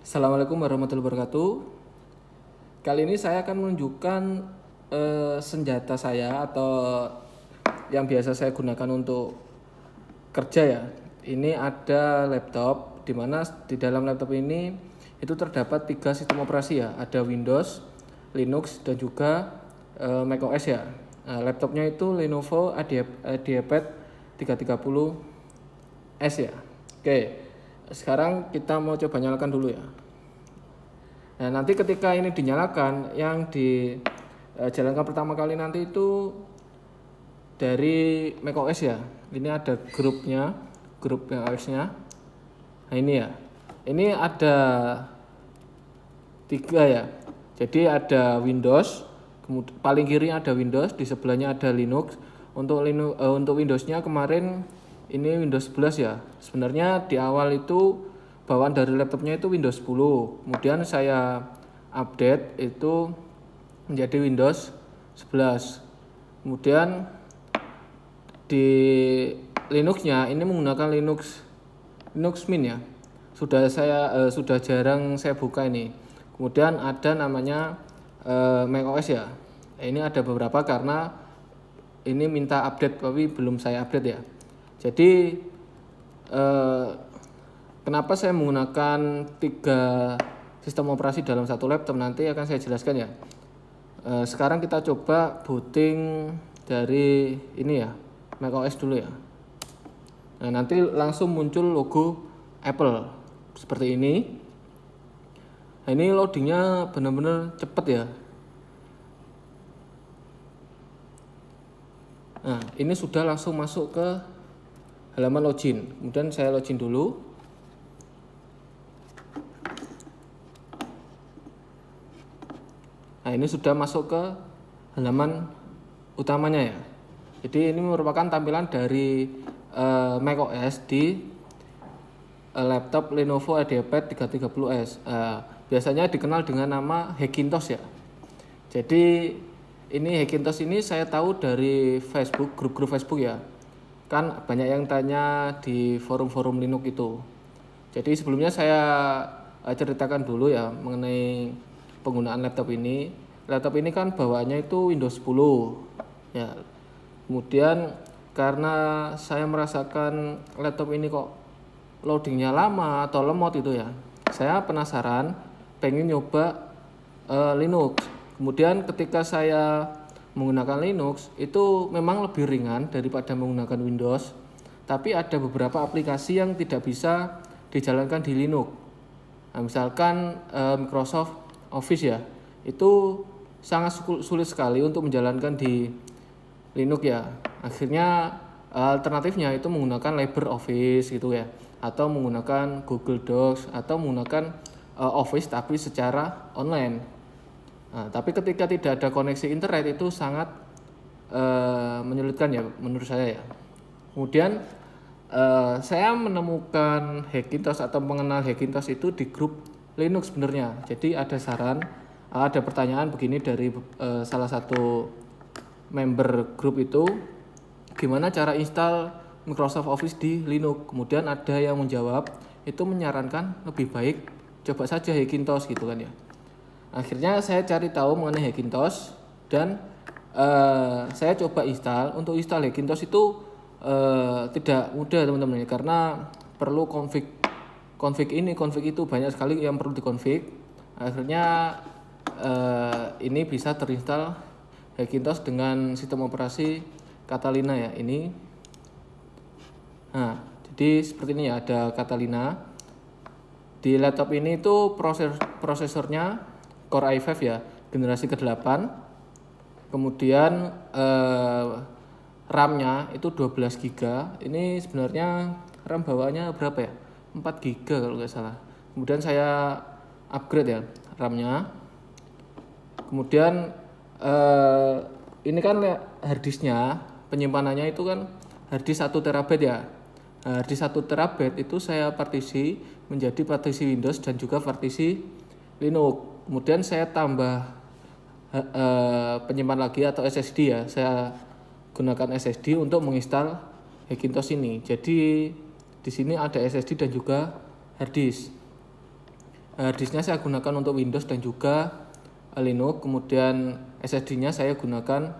Assalamualaikum warahmatullahi wabarakatuh. Kali ini saya akan menunjukkan senjata saya atau yang biasa saya gunakan untuk kerja ya. Ini ada laptop, di mana di dalam laptop ini itu terdapat 3 sistem operasi ya. Ada Windows, Linux, dan juga macOS ya. Nah, laptopnya itu Lenovo IdeaPad 330S ya. Oke, sekarang kita mau coba nyalakan dulu ya. Nah, nanti ketika ini dinyalakan, yang dijalankan pertama kali nanti itu dari macOS ya. Ini ada grupnya, grup macOS-nya. Nah, ini ya. Ini ada 3 ya. Jadi ada Windows, kemudian paling kiri ada Windows, di sebelahnya ada Linux. Untuk Windows-nya kemarin ini Windows 11 ya. Sebenarnya di awal itu bawaan dari laptopnya itu Windows 10. Kemudian saya update itu menjadi Windows 11. Kemudian di Linux-nya ini menggunakan Linux Mint ya. Sudah jarang saya buka ini. Kemudian ada namanya macOS ya. Ini ada beberapa karena ini minta update tapi belum saya update ya. Jadi kenapa saya menggunakan 3 sistem operasi dalam satu laptop nanti akan saya jelaskan ya. Sekarang kita coba booting dari ini ya, macOS dulu ya. Nah, nanti langsung muncul logo Apple seperti ini. Nah, ini loadingnya benar-benar cepet ya. Nah, ini sudah langsung masuk ke halaman login. Kemudian saya login dulu. Nah, ini sudah masuk ke halaman utamanya ya. Jadi ini merupakan tampilan dari macOS di laptop Lenovo IdeaPad 330S. Biasanya dikenal dengan nama Hackintosh ya. Jadi ini Hackintosh ini saya tahu dari Facebook, grup-grup Facebook ya. Kan banyak yang tanya di forum-forum Linux itu. Jadi sebelumnya saya ceritakan dulu ya mengenai penggunaan laptop ini. Laptop ini kan bawaannya itu Windows 10 ya. Kemudian karena saya merasakan laptop ini kok loadingnya lama atau lemot itu ya, saya penasaran pengen nyoba Linux. Kemudian ketika saya menggunakan Linux itu memang lebih ringan daripada menggunakan Windows, tapi ada beberapa aplikasi yang tidak bisa dijalankan di Linux. Nah, misalkan Microsoft Office ya, itu sangat sulit sekali untuk menjalankan di Linux ya. Akhirnya alternatifnya itu menggunakan LibreOffice gitu ya, atau menggunakan Google Docs, atau menggunakan Office tapi secara online. Nah, tapi ketika tidak ada koneksi internet itu sangat menyulitkan ya menurut saya ya. Kemudian saya menemukan Hackintosh atau mengenal Hackintosh itu di grup Linux sebenarnya. Jadi ada pertanyaan begini dari salah satu member grup itu, gimana cara install Microsoft Office di Linux. Kemudian ada yang menjawab itu menyarankan lebih baik coba saja Hackintosh gitu kan ya. Akhirnya saya cari tahu mengenai Hackintosh dan saya coba install. Untuk install Hackintosh itu tidak mudah teman-teman ya, karena perlu config itu banyak sekali yang perlu dikonfig. Akhirnya ini bisa terinstall Hackintosh dengan sistem operasi Catalina ya ini. Nah, jadi seperti ini ya, ada Catalina. Di laptop ini itu prosesornya Core i5 ya, generasi ke-8. Kemudian RAM-nya itu 12 GB. Ini sebenarnya RAM bawaannya berapa ya? 4 GB kalau nggak salah. Kemudian saya upgrade ya RAM-nya. Kemudian ini kan harddisknya, penyimpanannya itu kan harddisk 1 TB ya. Harddisk 1 TB itu saya partisi menjadi partisi Windows dan juga partisi Linux. Kemudian saya tambah penyimpan lagi atau SSD ya. Saya gunakan SSD untuk menginstal Hackintosh ini. Jadi di sini ada SSD dan juga harddisk. Harddisknya saya gunakan untuk Windows dan juga Linux, kemudian SSD-nya saya gunakan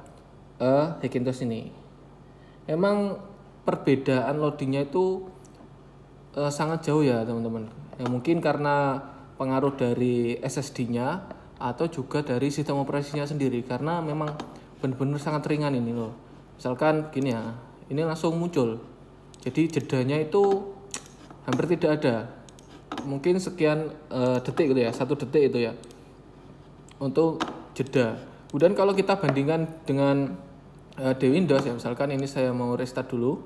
Hackintosh ini. Emang perbedaan loadingnya itu sangat jauh ya teman-teman. Ya, mungkin karena pengaruh dari SSD-nya atau juga dari sistem operasinya sendiri, karena memang benar-benar sangat ringan ini loh. Misalkan gini ya, ini langsung muncul. Jadi jedanya itu hampir tidak ada. Mungkin sekian detik gitu ya, 1 detik itu ya untuk jeda. Kemudian kalau kita bandingkan dengan di Windows ya, misalkan ini saya mau restart dulu.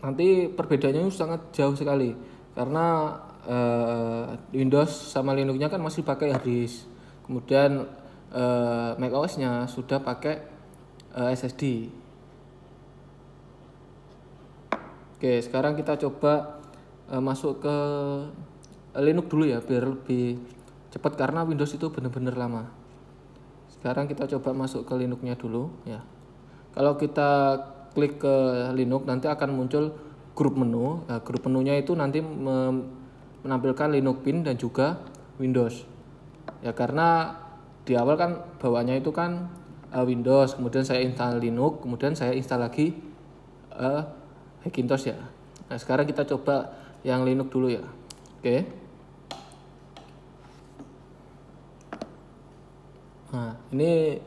Nanti perbedaannya sangat jauh sekali karena Windows sama Linux-nya kan masih pakai harddisk. Kemudian macOS-nya sudah pakai SSD. Oke, sekarang kita coba masuk ke Linux dulu ya biar lebih cepat karena Windows itu benar-benar lama. Sekarang kita coba masuk ke Linux-nya dulu ya. Kalau kita klik ke Linux nanti akan muncul grup menu. Nah, grup menunya itu nanti menampilkan Linux Mint dan juga Windows. Ya karena di awal kan bawaannya itu kan Windows, kemudian saya install Linux, kemudian saya install lagi Hackintosh ya. Nah, sekarang kita coba yang Linux dulu ya. Oke. Nah, ini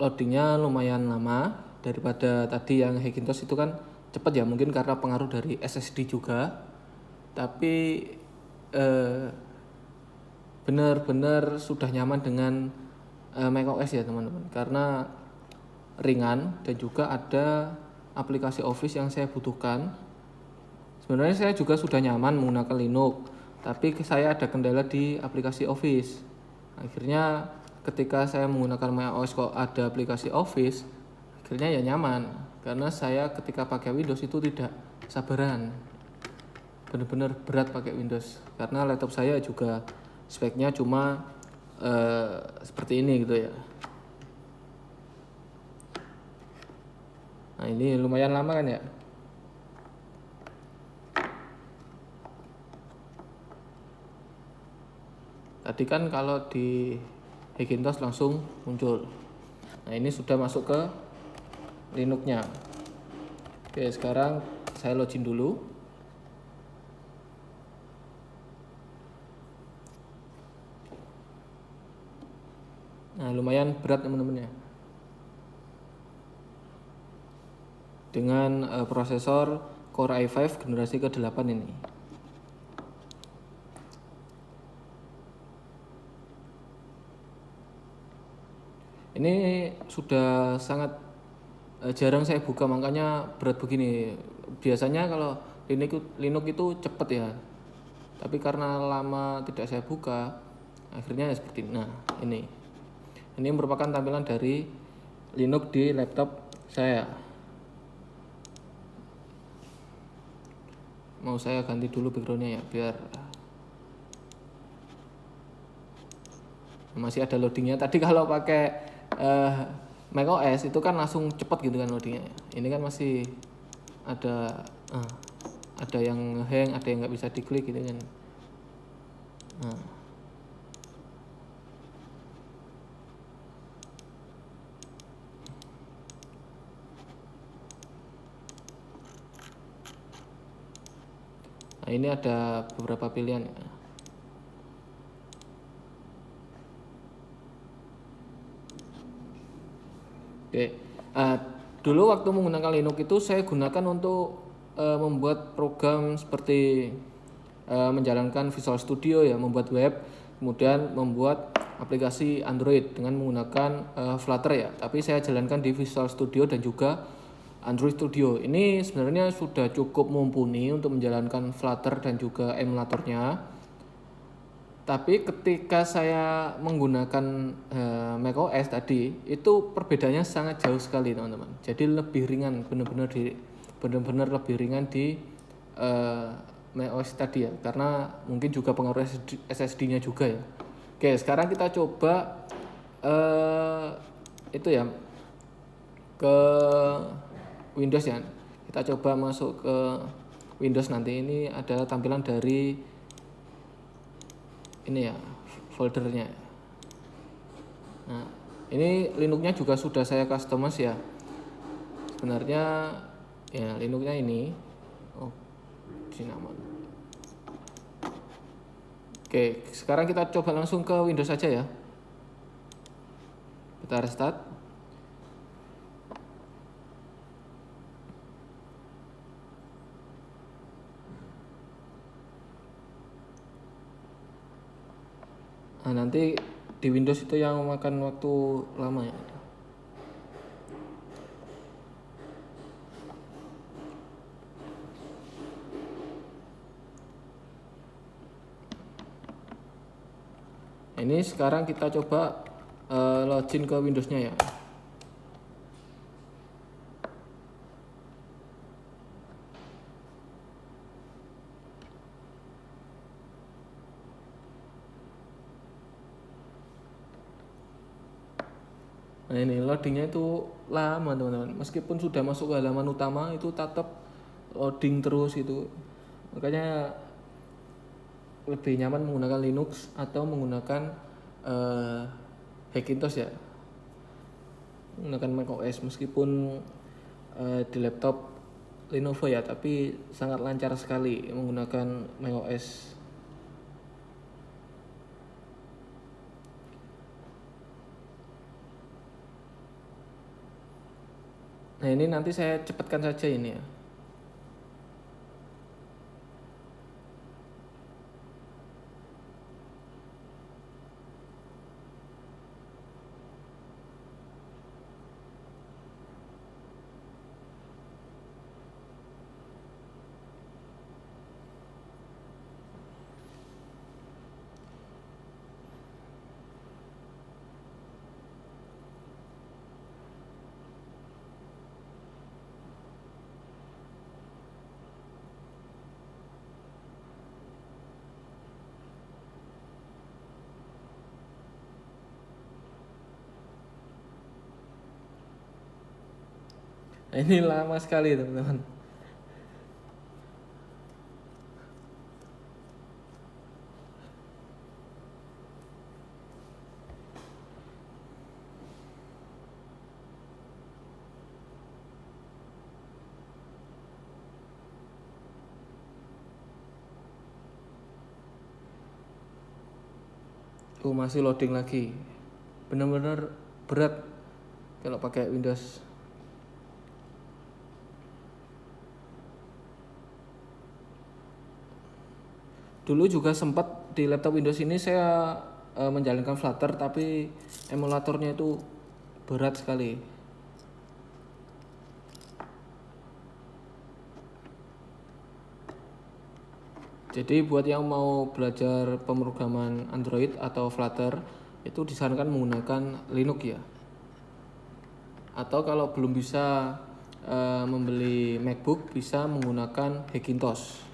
loadingnya lumayan lama daripada tadi yang Hackintosh itu kan cepat ya, mungkin karena pengaruh dari SSD juga. Tapi benar-benar sudah nyaman dengan macOS ya teman-teman, karena ringan dan juga ada aplikasi Office yang saya butuhkan. Sebenarnya saya juga sudah nyaman menggunakan Linux, tapi saya ada kendala di aplikasi Office. Akhirnya ketika saya menggunakan macOS kok ada aplikasi Office, akhirnya ya nyaman. Karena saya ketika pakai Windows itu tidak sabaran, benar-benar berat pakai Windows. Karena laptop saya juga speknya cuma seperti ini gitu ya. Nah ini lumayan lama kan ya. Tadi kan kalau di Hackintosh langsung muncul. Nah ini sudah masuk ke Linux-nya. Oke, sekarang saya login dulu. Nah lumayan berat teman-teman ya. Dengan prosesor Core i5 generasi ke-8 ini. Ini sudah sangat jarang saya buka, makanya berat begini. Biasanya kalau Linux itu cepet ya, tapi karena lama tidak saya buka, akhirnya seperti ini. Nah ini merupakan tampilan dari Linux di laptop saya. Mau saya ganti dulu backgroundnya ya, biar masih ada loadingnya. Tadi kalau pakai macOS itu kan langsung cepat gitu kan loadingnya. Ini kan masih ada yang hang, ada yang nggak bisa diklik gitu kan. Nah ini ada beberapa pilihan. Oke, dulu waktu menggunakan Linux itu saya gunakan untuk membuat program seperti menjalankan Visual Studio ya, membuat web, kemudian membuat aplikasi Android dengan menggunakan Flutter ya. Tapi saya jalankan di Visual Studio dan juga Android Studio. Ini sebenarnya sudah cukup mumpuni untuk menjalankan Flutter dan juga emulatornya. Tapi ketika saya menggunakan macOS tadi, itu perbedaannya sangat jauh sekali teman-teman. Jadi lebih ringan, benar-benar lebih ringan di macOS tadi ya, karena mungkin juga pengaruh SSD-nya juga ya. Oke, sekarang kita coba itu ya ke Windows ya. Kita coba masuk ke Windows nanti ini adalah tampilan dari ini ya, foldernya. Nah, ini Linuxnya juga sudah saya customize ya. Sebenarnya ya Linuxnya ini, oh cinnamon. Oke, sekarang kita coba langsung ke Windows saja ya. Kita restart. Nah, nanti di Windows itu yang makan waktu lama ya. Ini sekarang kita coba login ke Windowsnya ya. Nah ini loadingnya itu lama teman-teman. Meskipun sudah masuk ke halaman utama itu tetap loading terus itu. Makanya lebih nyaman menggunakan Linux atau menggunakan Hackintosh ya. Menggunakan macOS meskipun di laptop Lenovo ya, tapi sangat lancar sekali menggunakan macOS. Nah ini nanti saya cepatkan saja ini ya. Nah, ini lama sekali teman-teman. Masih loading lagi. Benar-benar berat kalau pakai Windows. Dulu juga sempat di laptop Windows ini saya menjalankan Flutter, tapi emulatornya itu berat sekali. Jadi buat yang mau belajar pemrograman Android atau Flutter itu disarankan menggunakan Linux ya. Atau kalau belum bisa membeli MacBook bisa menggunakan Hackintosh.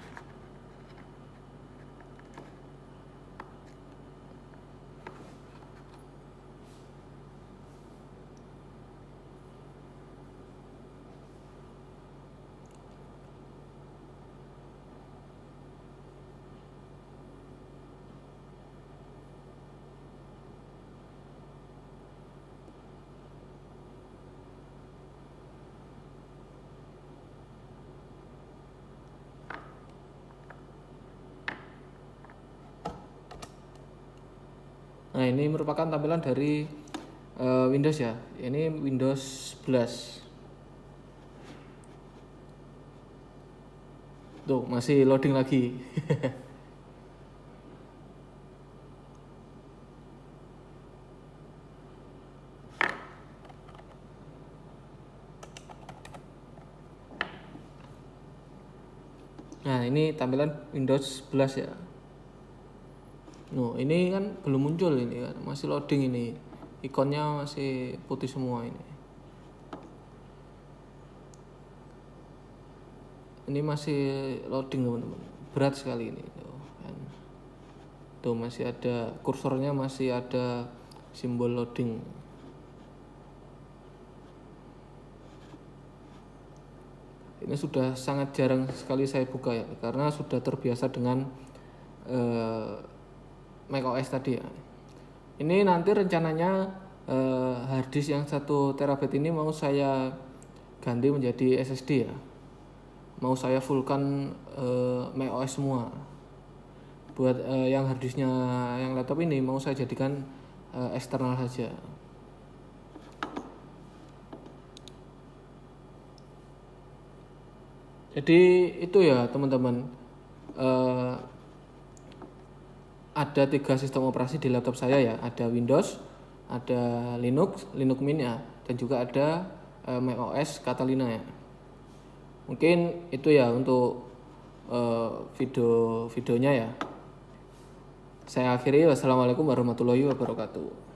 Nah ini merupakan tampilan dari Windows ya. Ini Windows 11. Tuh masih loading lagi. Nah ini tampilan Windows 11 ya. Ini kan belum muncul ini kan, masih loading ini. Ikonnya masih putih semua ini. Ini masih loading teman-teman. Berat sekali ini. Tuh masih ada kursornya, masih ada simbol loading. ini sudah sangat jarang sekali saya buka ya, karena sudah terbiasa dengan macOS tadi ya. Ini nanti rencananya harddisk yang 1 TB ini mau saya ganti menjadi SSD ya. Mau saya fullkan macOS semua. Buat yang harddisknya yang laptop ini mau saya jadikan eksternal saja. Jadi itu ya teman-teman, ada 3 sistem operasi di laptop saya ya, ada Windows, ada Linux Mint ya, dan juga ada macOS Catalina ya. Mungkin itu ya untuk videonya ya. Saya akhiri, wassalamualaikum warahmatullahi wabarakatuh.